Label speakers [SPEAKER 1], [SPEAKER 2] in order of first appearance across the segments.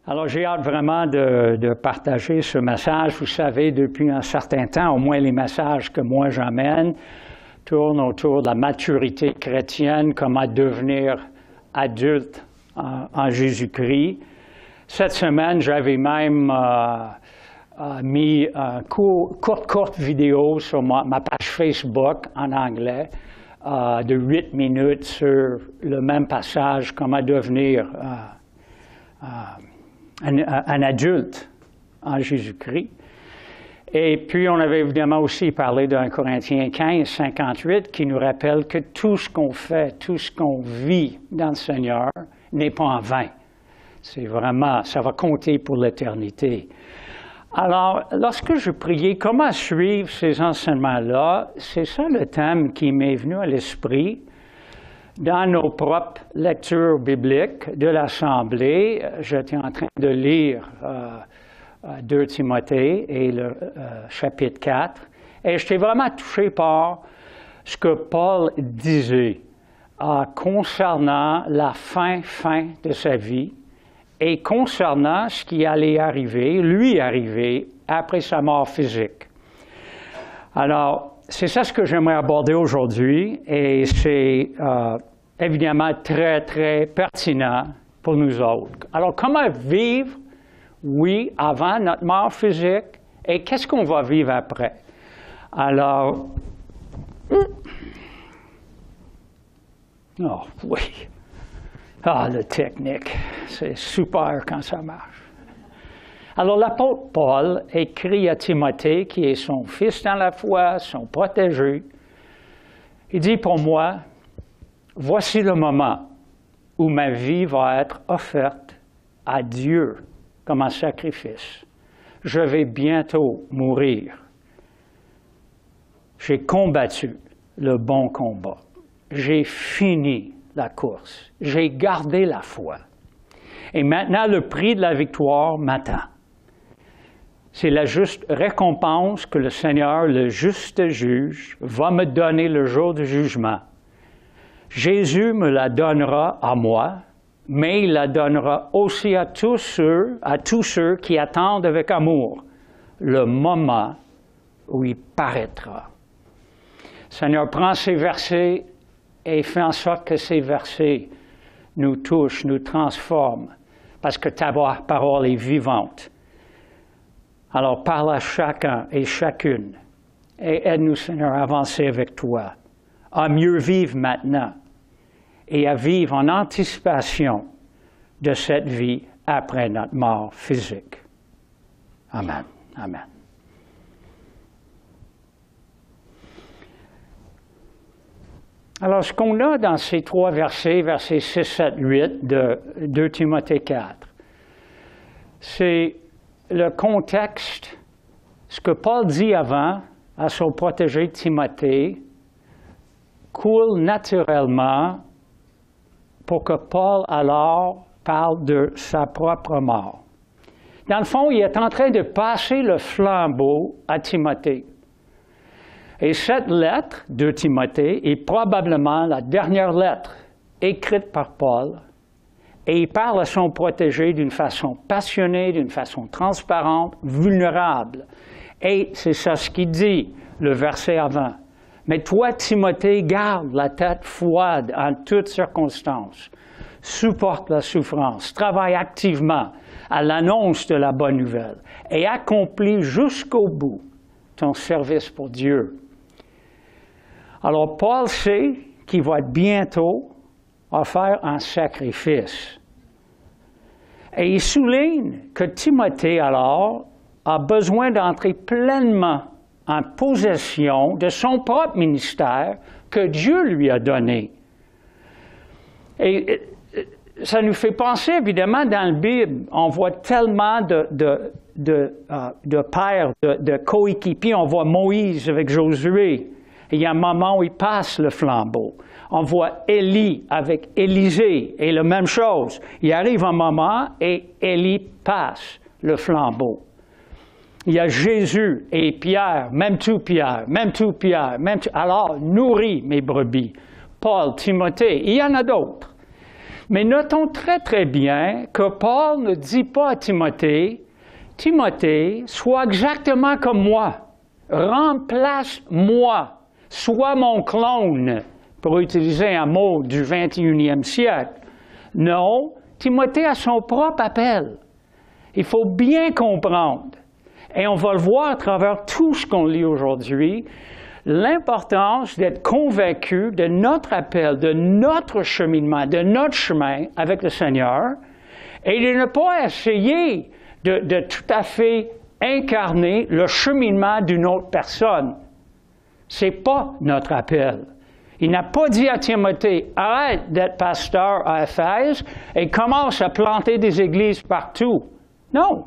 [SPEAKER 1] Alors, j'ai hâte vraiment de partager ce message. Vous savez, depuis un certain temps, au moins les messages que moi j'emmène tournent autour de la maturité chrétienne, comment devenir adulte en Jésus-Christ. Cette semaine, j'avais même mis une courte vidéo sur ma page Facebook en anglais de 8 minutes sur le même passage, comment devenir un adulte en Jésus-Christ. Et puis, on avait évidemment aussi parlé d'un Corinthiens 15, 58, qui nous rappelle que tout ce qu'on fait, tout ce qu'on vit dans le Seigneur n'est pas en vain. C'est vraiment, ça va compter pour l'éternité. Alors, lorsque je priais comment suivre ces enseignements-là, c'est ça le thème qui m'est venu à l'esprit. Dans nos propres lectures bibliques de l'Assemblée, j'étais en train de lire 2 Timothée et le chapitre 4, et j'étais vraiment touché par ce que Paul disait concernant la fin de sa vie et concernant ce qui allait lui arriver après sa mort physique. Alors, c'est ça ce que j'aimerais aborder aujourd'hui et c'est évidemment très, très pertinent pour nous autres. Alors, comment vivre, oui, avant notre mort physique et qu'est-ce qu'on va vivre après? Alors, oh oui, la technique, c'est super quand ça marche. Alors, l'apôtre Paul écrit à Timothée, qui est son fils dans la foi, son protégé. Il dit, pour moi, voici le moment où ma vie va être offerte à Dieu comme un sacrifice. Je vais bientôt mourir. J'ai combattu le bon combat. J'ai fini la course. J'ai gardé la foi. Et maintenant, le prix de la victoire m'attend. C'est la juste récompense que le Seigneur, le juste juge, va me donner le jour du jugement. Jésus me la donnera à moi, mais il la donnera aussi à tous ceux qui attendent avec amour le moment où il paraîtra. Seigneur, prends ces versets et fais en sorte que ces versets nous touchent, nous transforment, parce que ta parole est vivante. Alors, parle à chacun et chacune et aide-nous, Seigneur, à avancer avec toi, à mieux vivre maintenant et à vivre en anticipation de cette vie après notre mort physique. Amen. Amen. Alors, ce qu'on a dans ces 3 versets, versets 6, 7, 8 de 2 Timothée 4, c'est le contexte, ce que Paul dit avant à son protégé Timothée, coule naturellement pour que Paul alors parle de sa propre mort. Dans le fond, il est en train de passer le flambeau à Timothée. Et cette lettre de Timothée est probablement la dernière lettre écrite par Paul. Et il parle à son protégé d'une façon passionnée, d'une façon transparente, vulnérable. Et c'est ça ce qu'il dit, le verset avant. Mais toi, Timothée, garde la tête froide en toutes circonstances. Supporte la souffrance, travaille activement à l'annonce de la bonne nouvelle et accomplis jusqu'au bout ton service pour Dieu. Alors, Paul sait qu'il va bientôt offert un sacrifice. Et il souligne que Timothée, alors, a besoin d'entrer pleinement en possession de son propre ministère que Dieu lui a donné. Et ça nous fait penser, évidemment, dans la Bible, on voit tellement de pères, de coéquipiers. On voit Moïse avec Josué. Et il y a un moment où il passe le flambeau. On voit Élie avec Élisée, et la même chose. Il arrive un moment et Élie passe le flambeau. Il y a Jésus et Pierre, même tout Pierre. Alors, nourris mes brebis. Paul, Timothée, il y en a d'autres. Mais notons très, très bien que Paul ne dit pas à Timothée, « Timothée, sois exactement comme moi, remplace-moi, sois mon clone », pour utiliser un mot du 21e siècle. Non, Timothée a son propre appel. Il faut bien comprendre, et on va le voir à travers tout ce qu'on lit aujourd'hui, l'importance d'être convaincu de notre appel, de notre cheminement, de notre chemin avec le Seigneur, et de ne pas essayer de tout à fait incarner le cheminement d'une autre personne. Ce n'est pas notre appel. Il n'a pas dit à Timothée, arrête d'être pasteur à Éphèse et commence à planter des églises partout. Non,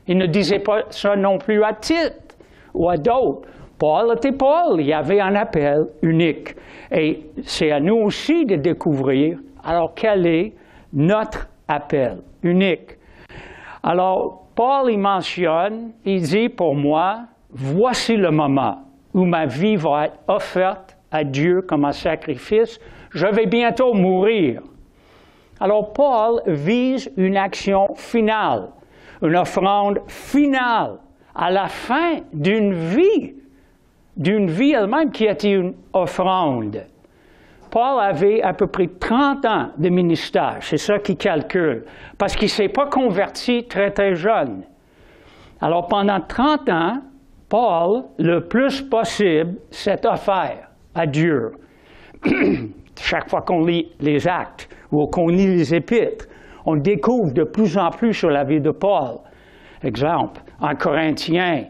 [SPEAKER 1] il ne disait pas ça non plus à Tite ou à d'autres. Paul était Paul, il y avait un appel unique. Et c'est à nous aussi de découvrir, alors quel est notre appel unique? Alors, Paul, il mentionne, il dit pour moi, voici le moment où ma vie va être offerte à Dieu comme un sacrifice, je vais bientôt mourir. Alors, Paul vise une action finale, une offrande finale, à la fin d'une vie elle-même qui était une offrande. Paul avait à peu près 30 ans de ministère, c'est ça qu'il calcule, parce qu'il ne s'est pas converti très, très jeune. Alors, pendant 30 ans, Paul, le plus possible, s'est offert à Dieu. Chaque fois qu'on lit les Actes ou qu'on lit les Épîtres, on découvre de plus en plus sur la vie de Paul. Exemple, en Corinthiens,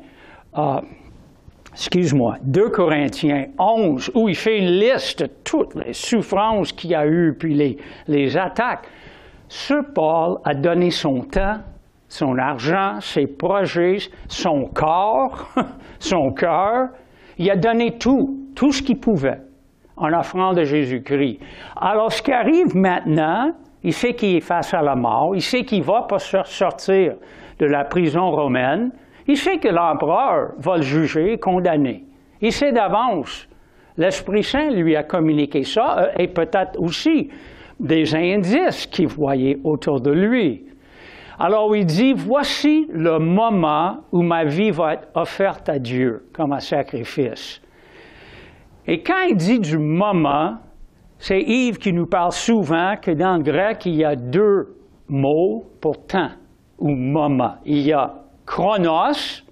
[SPEAKER 1] 2 Corinthiens 11, où il fait une liste de toutes les souffrances qu'il a eues, puis les attaques. Ce Paul a donné son temps, son argent, ses projets, son corps, son cœur. Il a donné tout ce qu'il pouvait, en offrant de Jésus-Christ. Alors, ce qui arrive maintenant, il sait qu'il est face à la mort, il sait qu'il ne va pas sortir de la prison romaine, il sait que l'empereur va le juger et condamner. Il sait d'avance. L'Esprit Saint lui a communiqué ça, et peut-être aussi des indices qu'il voyait autour de lui. Alors il dit, voici le moment où ma vie va être offerte à Dieu comme un sacrifice. Et quand il dit du moment, c'est Yves qui nous parle souvent que dans le grec, il y a 2 mots pour temps ou moment. Il y a chronos,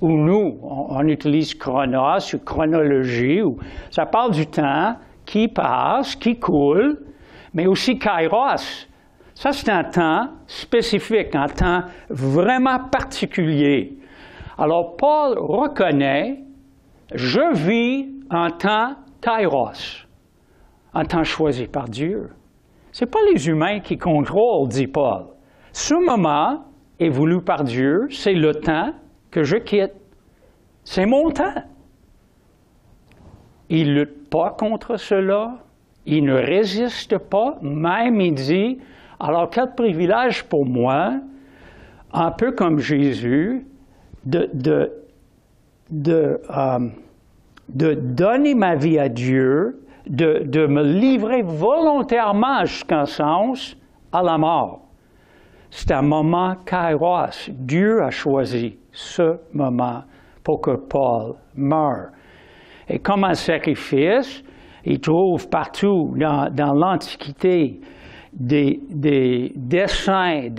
[SPEAKER 1] où nous, on utilise chronos ou chronologie, où ça parle du temps qui passe, qui coule, mais aussi kairos. Ça, c'est un temps spécifique, un temps vraiment particulier. Alors, Paul reconnaît, je vis un temps kairos, un temps choisi par Dieu. Ce n'est pas les humains qui contrôlent, dit Paul. Ce moment est voulu par Dieu, c'est le temps que je quitte. C'est mon temps. Il ne lutte pas contre cela, il ne résiste pas, même il dit, alors quel privilège pour moi, un peu comme Jésus, de donner ma vie à Dieu, de me livrer volontairement jusqu'en sens à la mort. C'est un moment kairos. Dieu a choisi ce moment pour que Paul meure. Et comme un sacrifice, il trouve partout dans l'Antiquité des dessins,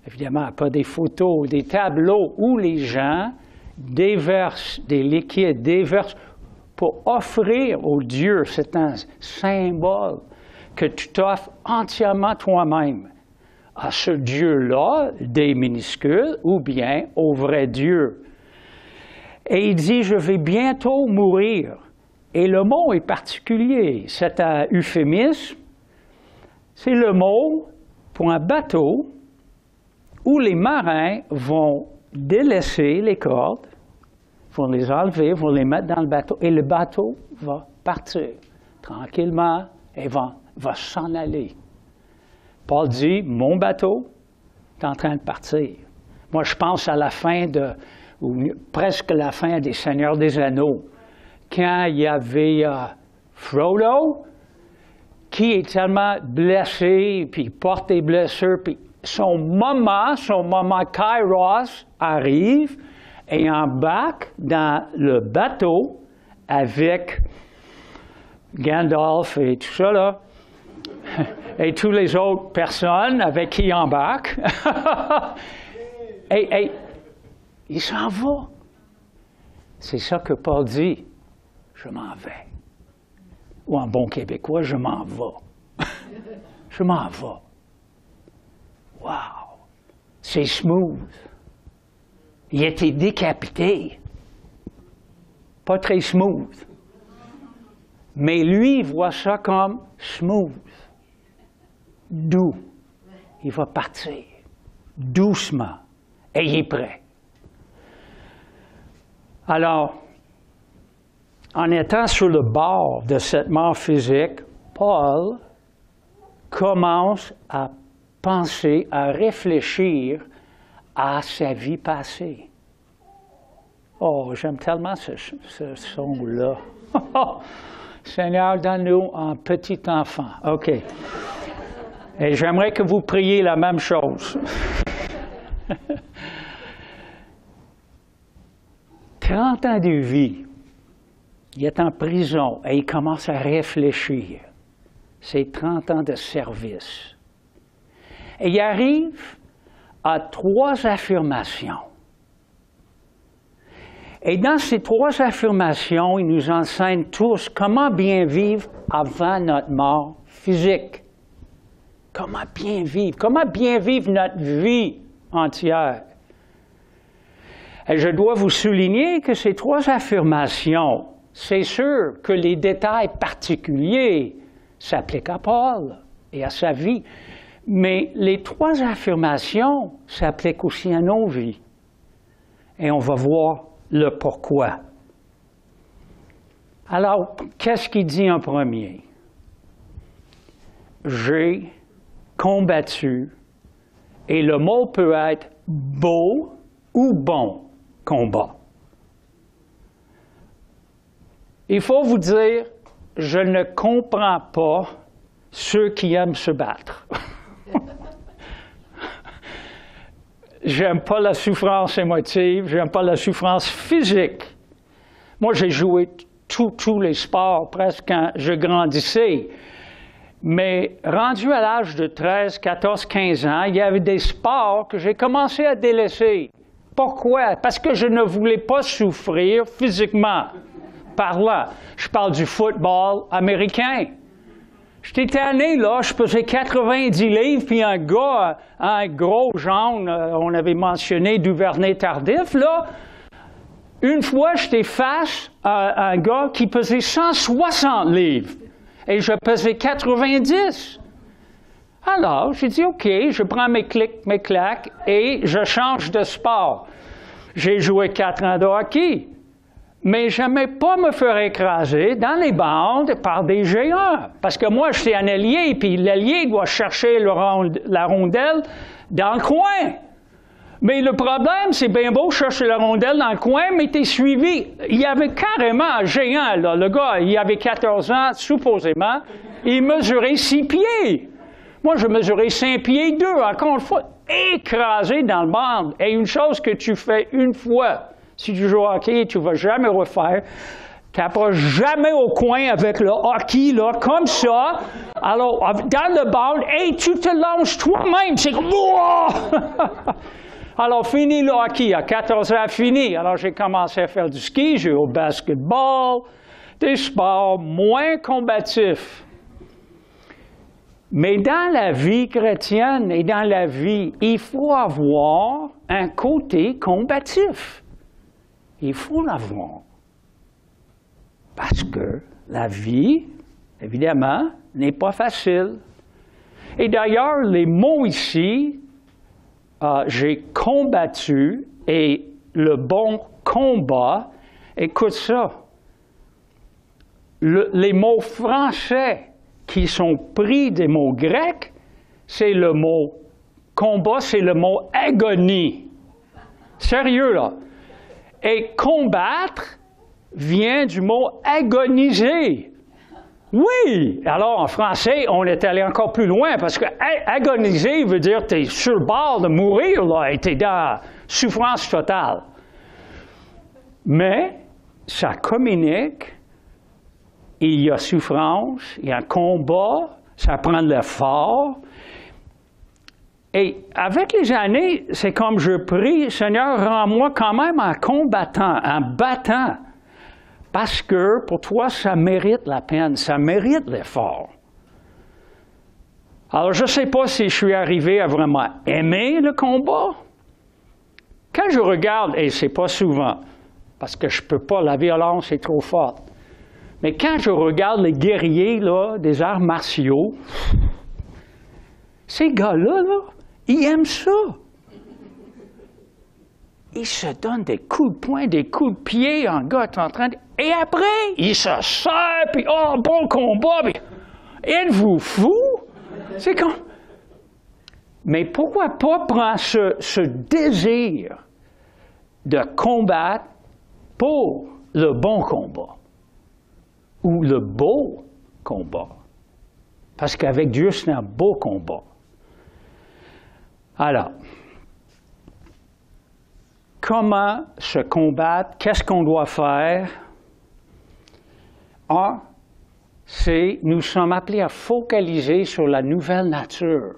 [SPEAKER 1] évidemment pas des photos, des tableaux où les gens déversent des liquides, déversent pour offrir au Dieu. C'est un symbole que tu t'offres entièrement toi-même à ce Dieu-là, des minuscules, ou bien au vrai Dieu. Et il dit, je vais bientôt mourir. Et le mot est particulier. C'est un euphémisme. C'est le mot pour un bateau où les marins vont délaisser les cordes, vont les enlever, vont les mettre dans le bateau, et le bateau va partir tranquillement et va s'en aller. Paul dit, mon bateau est en train de partir. Moi, je pense à la fin ou presque la fin des Seigneurs des Anneaux, quand il y avait Frodo, qui est tellement blessé, puis porte des blessures, puis son moment Kairos arrive et embarque dans le bateau avec Gandalf et tout ça, là, et toutes les autres personnes avec qui il embarque. et il s'en va. C'est ça que Paul dit. Je m'en vais. Ou en bon québécois, je m'en vais. Je m'en vais. Wow! C'est smooth. Il a été décapité. Pas très smooth. Mais lui, il voit ça comme smooth. Doux. Il va partir. Doucement. Et il est prêt. Alors, en étant sur le bord de cette mort physique, Paul commence à penser, à réfléchir à sa vie passée. Oh, j'aime tellement ce son-là. Seigneur, donne-nous un petit enfant. OK. Et j'aimerais que vous priez la même chose. 30 ans de vie. Il est en prison et il commence à réfléchir. C'est 30 ans de service. Et il arrive à 3 affirmations. Et dans ces 3 affirmations, il nous enseigne tous comment bien vivre avant notre mort physique. Comment bien vivre notre vie entière. Et je dois vous souligner que ces 3 affirmations, c'est sûr que les détails particuliers s'appliquent à Paul et à sa vie, mais les 3 affirmations s'appliquent aussi à nos vies. Et on va voir le pourquoi. Alors, qu'est-ce qu'il dit en premier? J'ai combattu, et le mot peut être beau ou bon combat. Il faut vous dire, je ne comprends pas ceux qui aiment se battre. J'aime pas la souffrance émotive, j'aime pas la souffrance physique. Moi, j'ai joué tous les sports presque quand je grandissais. Mais rendu à l'âge de 13, 14, 15 ans, il y avait des sports que j'ai commencé à délaisser. Pourquoi? Parce que je ne voulais pas souffrir physiquement parlant. Je parle du football américain. J'étais tanné, là, je pesais 90 livres, puis un gars, un gros jaune, on avait mentionné Duvernay-Tardif, là. Une fois, j'étais face à un gars qui pesait 160 livres, et je pesais 90. Alors, j'ai dit, OK, je prends mes claques, et je change de sport. J'ai joué 4 ans de hockey. Mais je n'aimais pas me faire écraser dans les bandes par des géants. Parce que moi, j'étais un ailier, puis l'ailier doit chercher la rondelle dans le coin. Mais le problème, c'est bien beau chercher la rondelle dans le coin, mais tu es suivi. Il y avait carrément un géant, là. Le gars, il avait 14 ans, supposément. Il mesurait 6 pieds. Moi, je mesurais 5 pieds 2, encore une fois, écrasé dans le bande. Et une chose que tu fais une fois, si tu joues au hockey, tu ne vas jamais refaire. Tu n'approches jamais au coin avec le hockey, là, comme ça. Alors, dans le bande, et tu te lances toi-même. C'est comme... Alors, fini le hockey. À 14 ans, fini. Alors, j'ai commencé à faire du ski, j'ai joué au basketball, des sports moins combatifs. Mais dans la vie chrétienne et dans la vie, il faut avoir un côté combatif. Il faut l'avoir. Parce que la vie, évidemment, n'est pas facile. Et d'ailleurs, les mots ici, j'ai combattu et le bon combat, écoute ça. Les mots français qui sont pris des mots grecs, c'est le mot combat, c'est le mot agonie. Sérieux, là. Et combattre vient du mot agoniser. Oui! Alors, en français, on est allé encore plus loin parce que agoniser veut dire que tu es sur le bord de mourir, là, et tu es dans souffrance totale. Mais, ça communique, il y a souffrance, il y a un combat, ça prend de l'effort. Et avec les années, c'est comme je prie, Seigneur, rends-moi quand même un combattant, un battant. Parce que pour toi, ça mérite la peine, ça mérite l'effort. Alors, je ne sais pas si je suis arrivé à vraiment aimer le combat. Quand je regarde, et ce n'est pas souvent, parce que je ne peux pas, la violence est trop forte. Mais quand je regarde les guerriers là, des arts martiaux, ces gars-là, là, ils aiment ça. Ils se donnent des coups de poing, des coups de pied en gars en train de... Et après, ils se serrent, puis oh, bon combat, puis êtes-vous fou? C'est comme... Mais pourquoi pas prendre ce désir de combattre pour le bon combat ou le beau combat? Parce qu'avec Dieu, c'est un beau combat. Alors, comment se combattre? Qu'est-ce qu'on doit faire? Un, c'est nous sommes appelés à focaliser sur la nouvelle nature.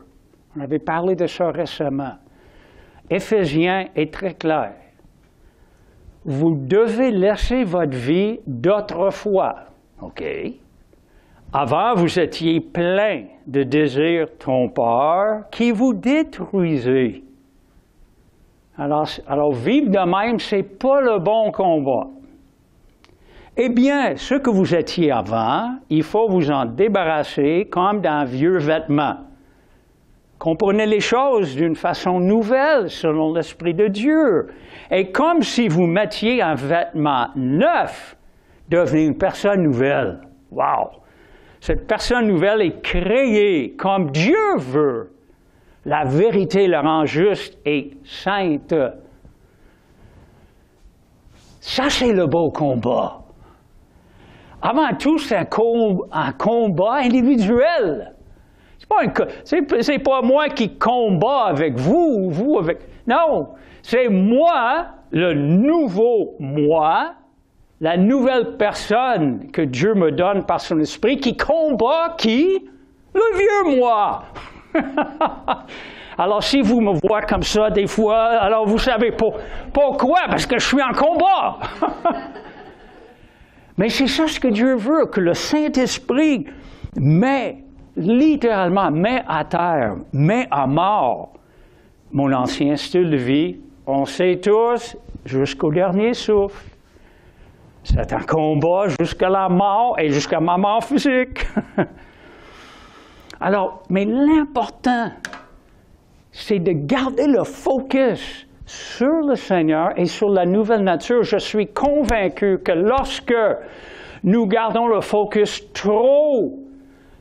[SPEAKER 1] On avait parlé de ça récemment. Éphésiens est très clair. Vous devez laisser votre vie d'autrefois. OK? Avant, vous étiez plein de désirs trompeurs qui vous détruisaient. Alors vivre de même, ce n'est pas le bon combat. Eh bien, ce que vous étiez avant, il faut vous en débarrasser comme d'un vieux vêtement. Comprenez les choses d'une façon nouvelle, selon l'Esprit de Dieu. Et comme si vous mettiez un vêtement neuf, devenez une personne nouvelle. Wow! Cette personne nouvelle est créée comme Dieu veut. La vérité la rend juste et sainte. Ça, c'est le beau combat. Avant tout, c'est un combat individuel. C'est pas moi qui combat avec vous, vous avec... Non, c'est moi, le nouveau moi, la nouvelle personne que Dieu me donne par son esprit, qui combat qui? Le vieux moi. Alors, si vous me voyez comme ça des fois, alors vous savez pourquoi? Parce que je suis en combat. Mais c'est ça ce que Dieu veut, que le Saint-Esprit met, littéralement, met à terre, met à mort mon ancien style de vie. On sait tous, jusqu'au dernier souffle. C'est un combat jusqu'à la mort et jusqu'à ma mort physique. Alors, mais l'important, c'est de garder le focus sur le Seigneur et sur la nouvelle nature. Je suis convaincu que lorsque nous gardons le focus trop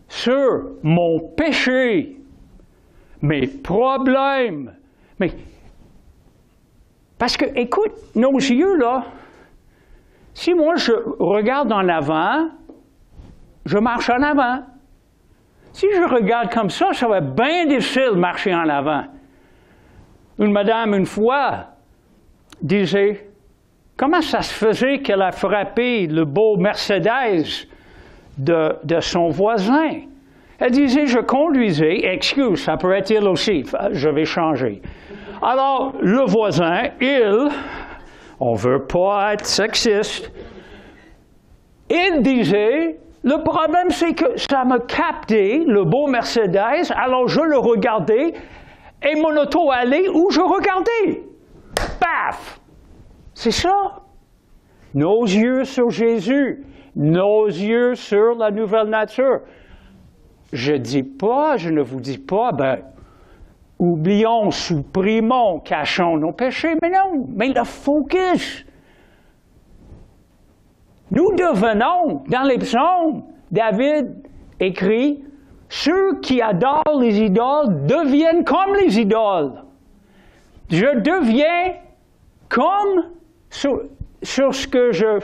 [SPEAKER 1] sur mon péché, mes problèmes, parce que, écoute, nos yeux, là, si moi je regarde en avant, je marche en avant. Si je regarde comme ça va être bien difficile de marcher en avant. Une madame, une fois, disait, comment ça se faisait qu'elle a frappé le beau Mercedes de son voisin? Elle disait, je conduisais, excuse, ça peut être il aussi, je vais changer. Alors, le voisin, on ne veut pas être sexiste, il disait, le problème c'est que ça m'a capté, le beau Mercedes, alors je le regardais, et mon auto allait où je regardais. Paf! C'est ça. Nos yeux sur Jésus, nos yeux sur la nouvelle nature. Je ne vous dis pas, oublions, supprimons, cachons nos péchés, mais non, mais le focus. Nous devenons, dans les psaumes, David écrit, ceux qui adorent les idoles deviennent comme les idoles. Je deviens comme sur ce que je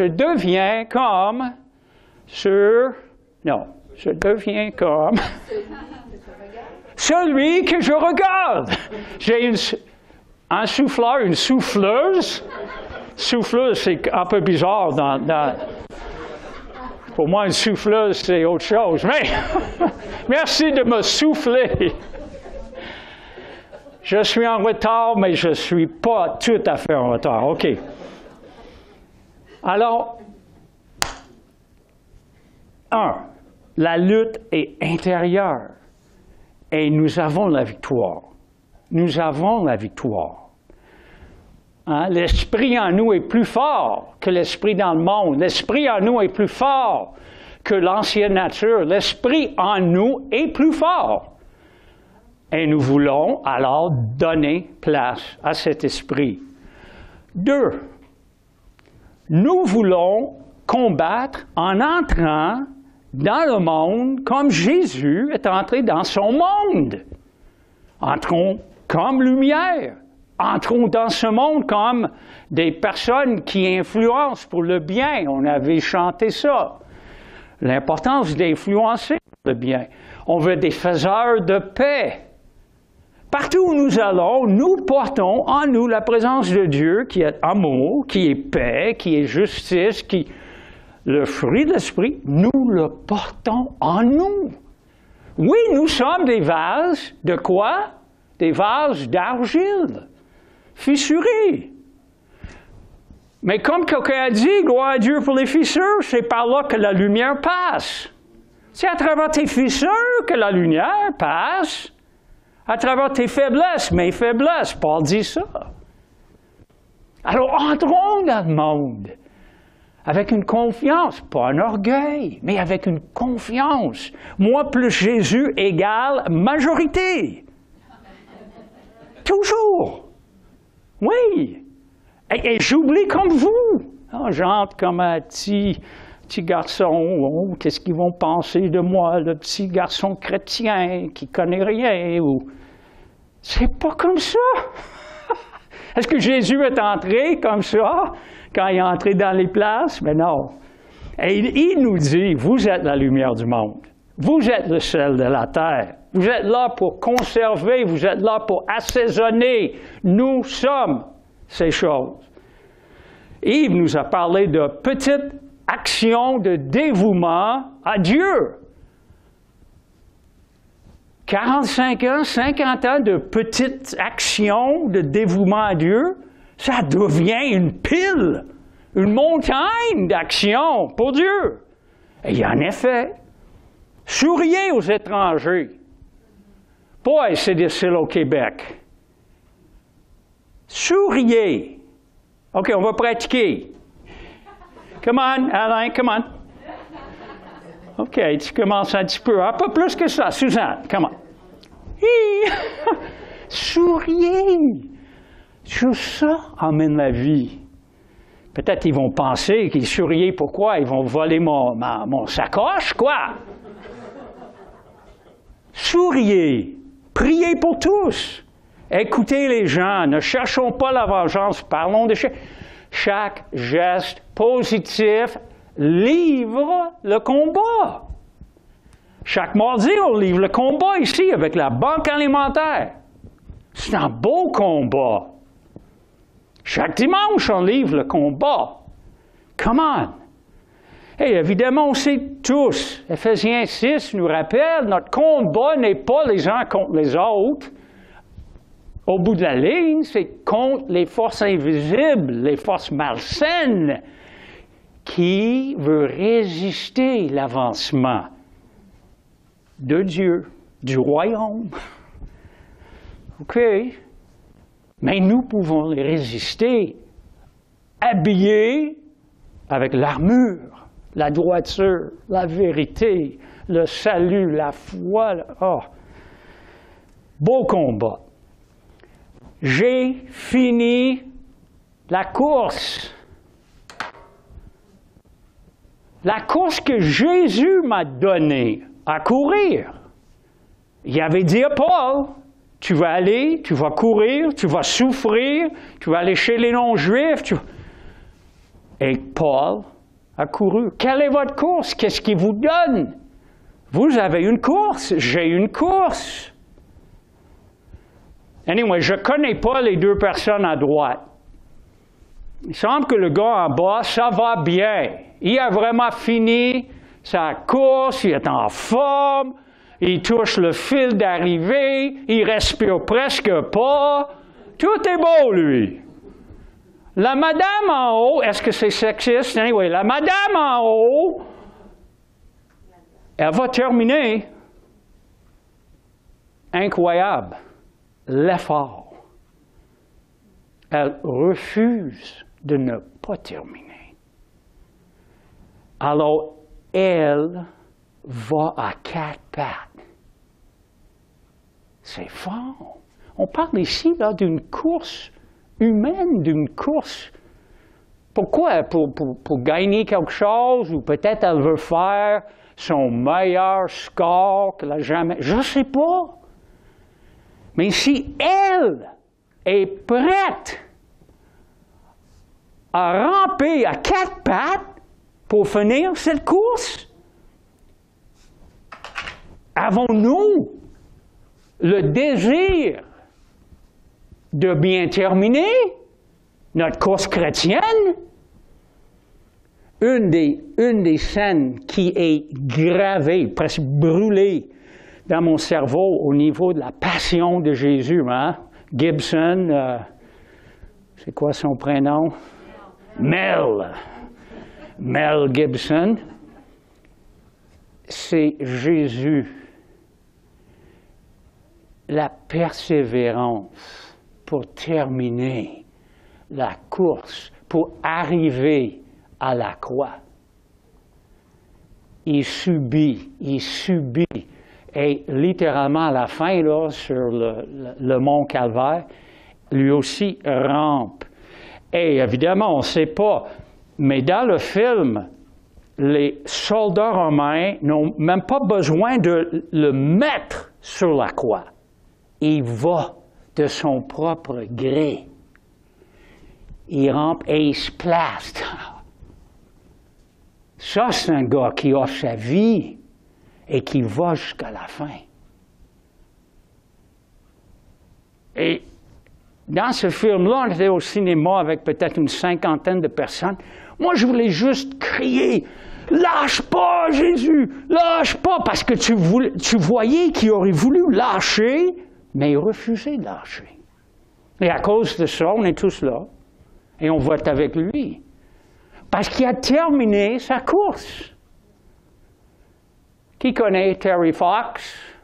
[SPEAKER 1] deviens comme Non, je deviens comme celui que je regarde. J'ai un souffleur, une souffleuse. Souffleuse, c'est un peu bizarre pour moi, une souffleuse, c'est autre chose. Mais merci de me souffler. Je suis en retard, mais je ne suis pas tout à fait en retard. OK. Alors, la lutte est intérieure et nous avons la victoire. Nous avons la victoire. Hein? L'esprit en nous est plus fort que l'esprit dans le monde. L'esprit en nous est plus fort que l'ancienne nature. L'esprit en nous est plus fort. Et nous voulons alors donner place à cet esprit. 2, nous voulons combattre en entrant dans le monde comme Jésus est entré dans son monde. Entrons comme lumière. Entrons dans ce monde comme des personnes qui influencent pour le bien. On avait chanté ça. L'importance d'influencer le bien. On veut des faiseurs de paix. Partout où nous allons, nous portons en nous la présence de Dieu qui est amour, qui est paix, qui est justice, le fruit de l'esprit, nous le portons en nous. Oui, nous sommes des vases de quoi? Des vases d'argile, fissurés. Mais comme quelqu'un a dit, gloire à Dieu pour les fissures, c'est par là que la lumière passe. C'est à travers tes fissures que la lumière passe. À travers tes faiblesses, mes faiblesses, Paul dit ça. Alors entrons dans le monde avec une confiance, pas un orgueil, mais avec une confiance. Moi plus Jésus égale majorité. Toujours. Oui. Et j'oublie comme vous. J'entre comme un petit garçon. Oh, qu'est-ce qu'ils vont penser de moi, le petit garçon chrétien qui ne connaît rien? C'est pas comme ça. Est-ce que Jésus est entré comme ça quand il est entré dans les places? Mais non. Et il nous dit, vous êtes la lumière du monde. Vous êtes le sel de la terre. Vous êtes là pour conserver, vous êtes là pour assaisonner. Nous sommes ces choses. Yves nous a parlé de petites actions de dévouement à Dieu. 45 ans, 50 ans de petites actions de dévouement à Dieu, ça devient une pile, une montagne d'actions pour Dieu. Et il y a en effet, souriez aux étrangers. Boy, c'est difficile au Québec. Souriez. OK, on va pratiquer. Come on, Alain, come on. OK, tu commences un petit peu. Un peu plus que ça. Suzanne, come on. Souriez. Tout ça emmène la vie. Peut-être ils vont penser qu'ils sourient. Pourquoi? Ils vont voler mon sacoche, quoi? Souriez. Priez pour tous. Écoutez les gens. Ne cherchons pas la vengeance. Parlons de chaque geste positif. Livre le combat. Chaque mardi, on livre le combat ici avec la Banque alimentaire. C'est un beau combat. Chaque dimanche, on livre le combat. Come on. Et évidemment, on sait tous, Éphésiens 6 nous rappelle, notre combat n'est pas les uns contre les autres. Au bout de la ligne, c'est contre les forces invisibles, les forces malsaines, qui veut résister l'avancement de Dieu, du royaume. OK. Mais nous pouvons les résister, habillés avec l'armure, la droiture, la vérité, le salut, la foi. Oh. Beau combat. J'ai fini la course. La course que Jésus m'a donnée à courir. Il avait dit à Paul, tu vas aller, tu vas courir, tu vas souffrir, tu vas aller chez les non-juifs. Et Paul a couru. Quelle est votre course? Qu'est-ce qui vous donne? Vous avez une course, j'ai une course. Anyway, je ne connais pas les deux personnes à droite. Il semble que le gars en bas, ça va bien. Il a vraiment fini sa course, il est en forme, il touche le fil d'arrivée, il respire presque pas. Tout est beau, lui. La madame en haut, est-ce que c'est sexiste? Anyway, la madame en haut, elle va terminer. Incroyable. L'effort. Elle refuse de ne pas terminer. Alors, elle va à quatre pattes. C'est fort. On parle ici là, d'une course humaine, d'une course. Pourquoi? Pour gagner quelque chose, ou peut-être elle veut faire son meilleur score qu'elle a jamais. Je ne sais pas. Mais si elle est prête à ramper à quatre pattes pour finir cette course, avons-nous le désir de bien terminer notre course chrétienne? Une des scènes qui est gravée, presque brûlée dans mon cerveau au niveau de la passion de Jésus, hein? Gibson, c'est quoi son prénom? Mel Gibson. C'est Jésus. La persévérance pour terminer la course, pour arriver à la croix. Il subit. Et littéralement, à la fin, là, sur le mont Calvaire, lui aussi rampe. Et évidemment, on ne sait pas, mais dans le film, les soldats romains n'ont même pas besoin de le mettre sur la croix. Il va de son propre gré. Il rampe et il se place. Ça, c'est un gars qui offre sa vie et qui va jusqu'à la fin. Et dans ce film-là, on était au cinéma avec peut-être une cinquantaine de personnes. Moi, je voulais juste crier « Lâche pas, Jésus! Lâche pas! » Parce que tu voyais qu'il aurait voulu lâcher, mais il refusait de lâcher. Et à cause de ça, on est tous là. Et on va être avec lui. Parce qu'il a terminé sa course. Qui connaît Terry Fox?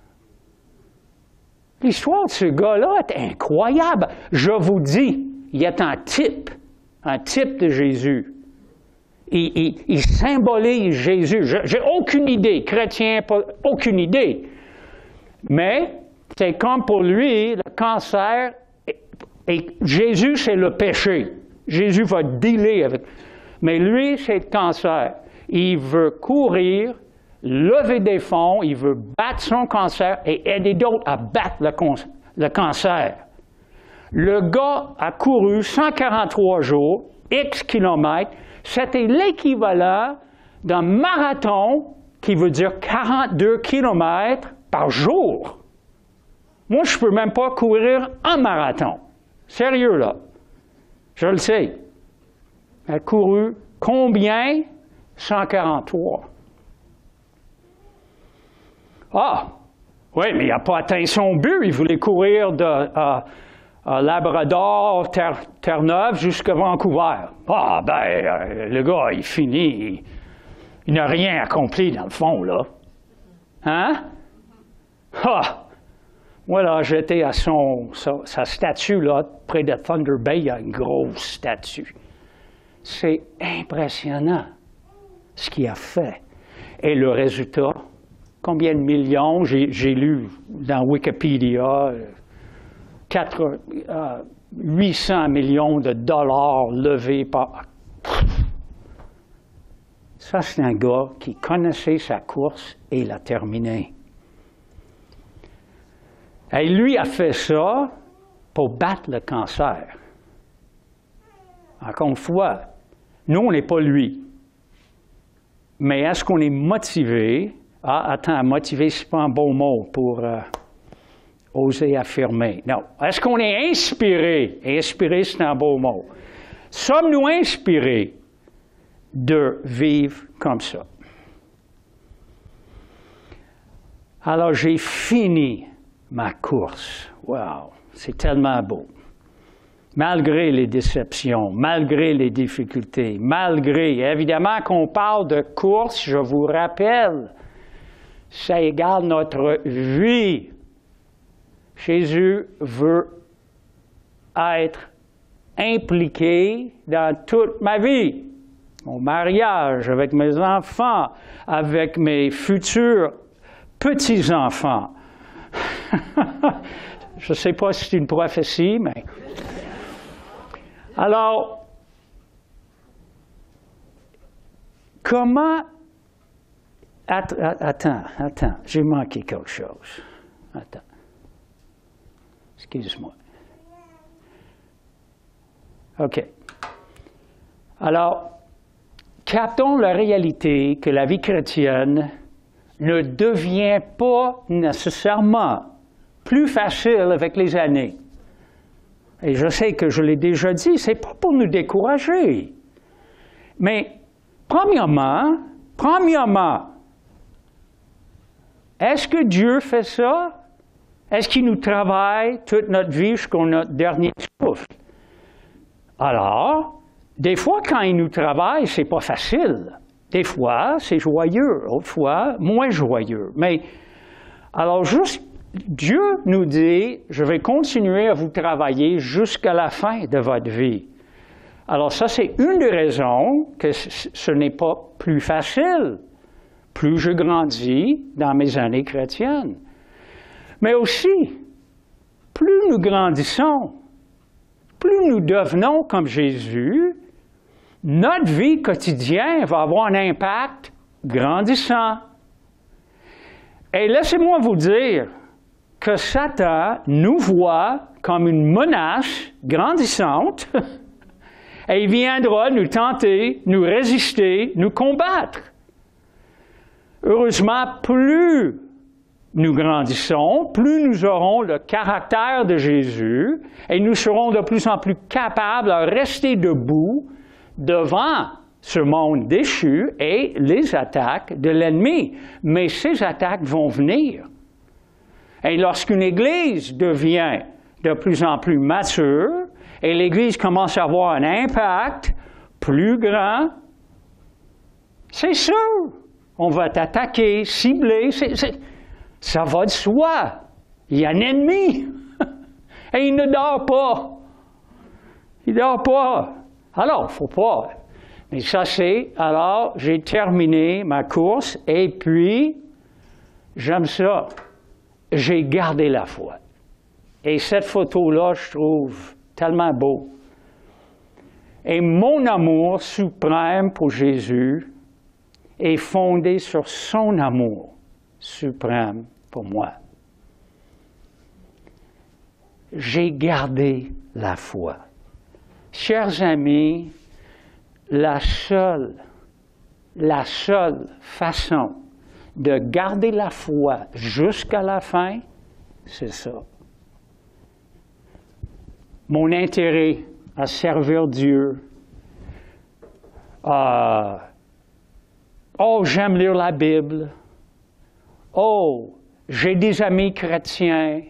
[SPEAKER 1] L'histoire de ce gars-là est incroyable. Je vous dis, il est un type de Jésus. Il symbolise Jésus. J'ai aucune idée, chrétien, aucune idée. Mais c'est comme pour lui, le cancer, et Jésus, c'est le péché. Jésus va dealer avec. Mais lui, c'est le cancer. Il veut courir, lever des fonds, il veut battre son cancer et aider d'autres à battre le cancer. Le gars a couru 143 jours, X kilomètres. C'était l'équivalent d'un marathon qui veut dire 42 kilomètres par jour. Moi, je ne peux même pas courir un marathon. Sérieux, là. Je le sais. Elle a couru combien? 143. Ah! Oui, mais il n'a pas atteint son but. Il voulait courir de Labrador, Terre-Neuve jusqu'à Vancouver. Ah, ben, le gars, il finit. Il n'a rien accompli, dans le fond, là. Hein? Ah! Voilà, j'étais à sa statue, là, près de Thunder Bay, il y a une grosse statue. C'est impressionnant ce qu'il a fait. Et le résultat, combien de millions, j'ai lu dans Wikipédia, 800 millions de dollars levés par... Ça, c'est un gars qui connaissait sa course et l'a terminée. Et lui a fait ça pour battre le cancer. Encore une fois, nous, on n'est pas lui. Mais est-ce qu'on est motivé? Ah, attends, motivé, ce n'est pas un bon mot pour oser affirmer. Non. Est-ce qu'on est inspiré? Inspiré, c'est un beau mot. Sommes-nous inspirés de vivre comme ça? Alors, j'ai fini ma course. Wow, c'est tellement beau. Malgré les déceptions, malgré les difficultés, malgré, évidemment qu'on parle de course, je vous rappelle, ça égale notre vie. Jésus veut être impliqué dans toute ma vie. Mon mariage, avec mes enfants, avec mes futurs petits-enfants. Je ne sais pas si c'est une prophétie, mais... Alors, comment... Attends, j'ai manqué quelque chose. Attends. Excuse-moi. OK. Alors, captons la réalité que la vie chrétienne ne devient pas nécessairement plus facile avec les années. Et je sais que je l'ai déjà dit, ce n'est pas pour nous décourager. Mais, premièrement, est-ce que Dieu fait ça? Est-ce qu'il nous travaille toute notre vie jusqu'au notre dernier souffle? Alors, des fois, quand il nous travaille, c'est pas facile. Des fois, c'est joyeux. D'autres fois, moins joyeux. Mais, alors, juste, Dieu nous dit, je vais continuer à vous travailler jusqu'à la fin de votre vie. Alors, ça, c'est une des raisons que ce n'est pas plus facile. Plus je grandis dans mes années chrétiennes. Mais aussi, plus nous grandissons, plus nous devenons comme Jésus, notre vie quotidienne va avoir un impact grandissant. Et laissez-moi vous dire que Satan nous voit comme une menace grandissante et il viendra nous tenter, nous résister, nous combattre. Heureusement, plus nous grandissons, plus nous aurons le caractère de Jésus et nous serons de plus en plus capables de rester debout devant ce monde déchu et les attaques de l'ennemi. Mais ces attaques vont venir. Et lorsqu'une Église devient de plus en plus mature et l'Église commence à avoir un impact plus grand, c'est sûr, on va t'attaquer, cibler, ça va de soi. Il y a un ennemi. Et il ne dort pas. Il ne dort pas. Alors, il ne faut pas. Mais ça, c'est... Alors, j'ai terminé ma course et puis, j'aime ça. J'ai gardé la foi. Et cette photo-là, je trouve tellement beau. Et mon amour suprême pour Jésus est fondé sur son amour suprême pour moi. J'ai gardé la foi. Chers amis, la seule façon de garder la foi jusqu'à la fin, c'est ça. Mon intérêt à servir Dieu, j'aime lire la Bible. J'ai des amis chrétiens.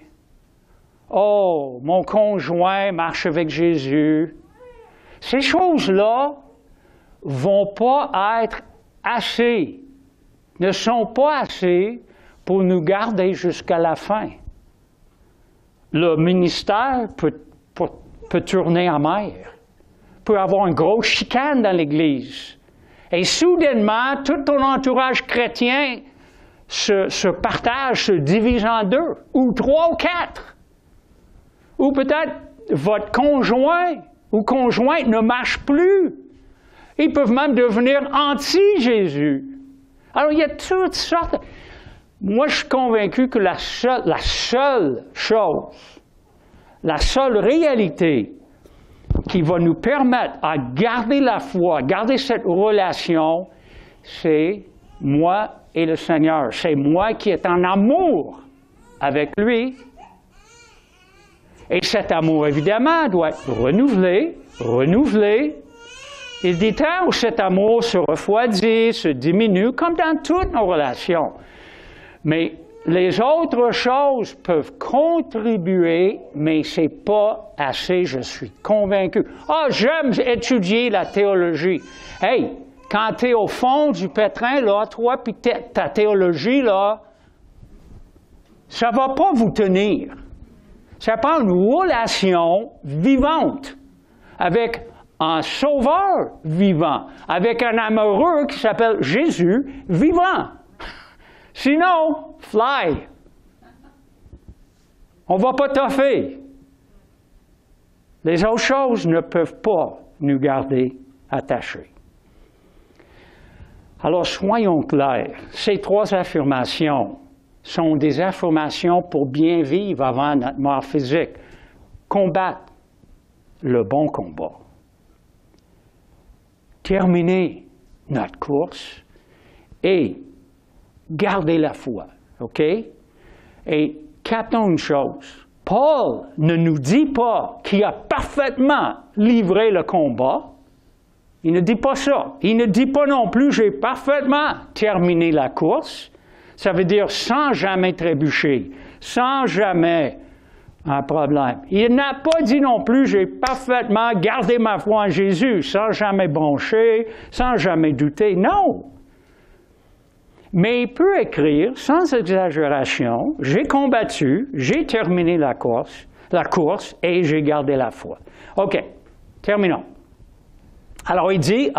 [SPEAKER 1] Mon conjoint marche avec Jésus. Ces choses-là vont pas être assez, ne sont pas assez pour nous garder jusqu'à la fin. Le ministère peut tourner en mer, peut avoir une grosse chicane dans l'Église. Et soudainement, tout ton entourage chrétien se partage, se divise en deux, ou 3 ou 4. Ou peut-être votre conjoint ou conjointe ne marche plus. Ils peuvent même devenir anti-Jésus. Alors, il y a toutes sortes. Moi, je suis convaincu que la seule chose, la seule réalité qui va nous permettre à garder la foi, garder cette relation, c'est moi et le Seigneur. C'est moi qui est en amour avec lui. Et cet amour, évidemment, doit être renouvelé. Il y a des temps où cet amour se refroidit, se diminue, comme dans toutes nos relations. Mais les autres choses peuvent contribuer, mais ce n'est pas assez, je suis convaincu. Ah, j'aime étudier la théologie. Hey, quand tu es au fond du pétrin, là, toi, puis ta théologie, là, ça ne va pas vous tenir. Ça prend une relation vivante avec un sauveur vivant, avec un amoureux qui s'appelle Jésus vivant. Sinon, fly. On ne va pas toffer. Les autres choses ne peuvent pas nous garder attachés. Alors, soyons clairs. Ces trois affirmations sont des affirmations pour bien vivre avant notre mort physique. Combattre le bon combat. Terminer notre course et garder la foi. OK? Et captons une chose. Paul ne nous dit pas qu'il a parfaitement livré le combat. Il ne dit pas ça. Il ne dit pas non plus « j'ai parfaitement terminé la course ». Ça veut dire sans jamais trébucher, sans jamais un problème. Il n'a pas dit non plus « j'ai parfaitement gardé ma foi en Jésus », sans jamais broncher, sans jamais douter. Non! Mais il peut écrire, sans exagération, « j'ai combattu, j'ai terminé la course et j'ai gardé la foi ». OK, terminons. Alors il dit,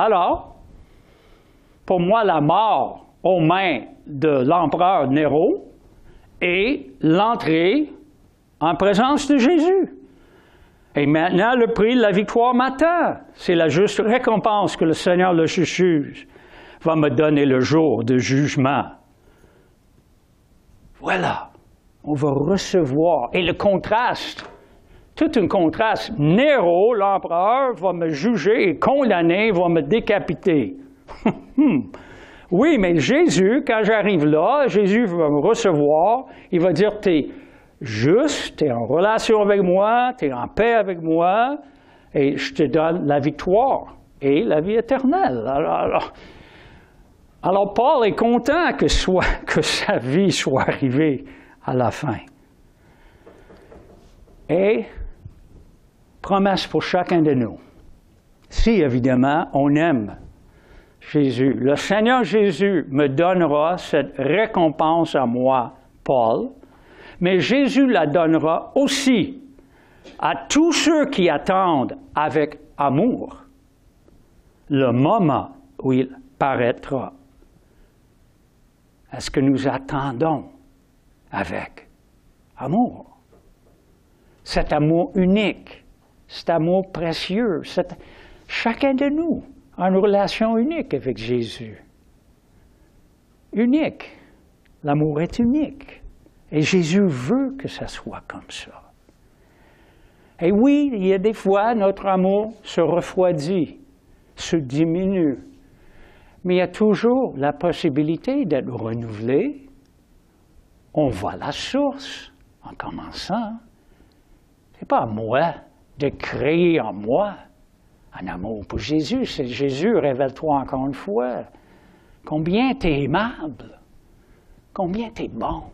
[SPEAKER 1] pour moi la mort aux mains de l'empereur Néron et l'entrée en présence de Jésus. Et maintenant, le prix de la victoire m'attend. C'est la juste récompense que le Seigneur le Jésus va me donner le jour de jugement. Voilà, on va recevoir. Et le contraste, tout un contraste. Néron, l'empereur, va me juger et condamner, va me décapiter. Oui, mais Jésus, quand j'arrive là, Jésus va me recevoir, il va dire, tu es juste, tu es en relation avec moi, tu es en paix avec moi, et je te donne la victoire et la vie éternelle. Alors Paul est content que sa vie soit arrivée à la fin. Et promesse pour chacun de nous. Si, évidemment, on aime Jésus, le Seigneur Jésus me donnera cette récompense à moi, Paul, mais Jésus la donnera aussi à tous ceux qui attendent avec amour le moment où il paraîtra. Est-ce que nous attendons avec amour? Cet amour unique, cet amour précieux, chacun de nous a une relation unique avec Jésus. Unique. L'amour est unique. Et Jésus veut que ça soit comme ça. Et oui, il y a des fois, notre amour se refroidit, se diminue. Mais il y a toujours la possibilité d'être renouvelé. On voit la source en commençant. Ce n'est pas à moi de créer en moi un amour pour Jésus. C'est Jésus, révèle-toi encore une fois. Combien tu es aimable. Combien tu es bon.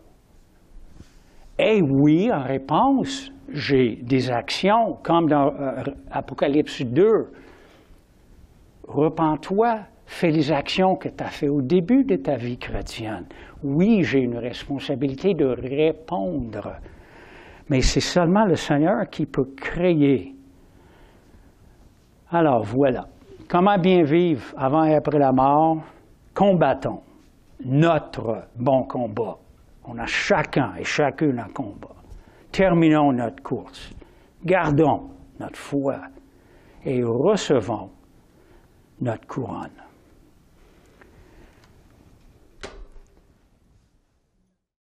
[SPEAKER 1] Et oui, en réponse, j'ai des actions, comme dans Apocalypse 2. Repens-toi, fais les actions que tu as faites au début de ta vie chrétienne. Oui, j'ai une responsabilité de répondre. Mais c'est seulement le Seigneur qui peut créer. Alors voilà. Comment bien vivre avant et après la mort? Combattons notre bon combat. On a chacun et chacune un combat. Terminons notre course. Gardons notre foi et recevons notre couronne.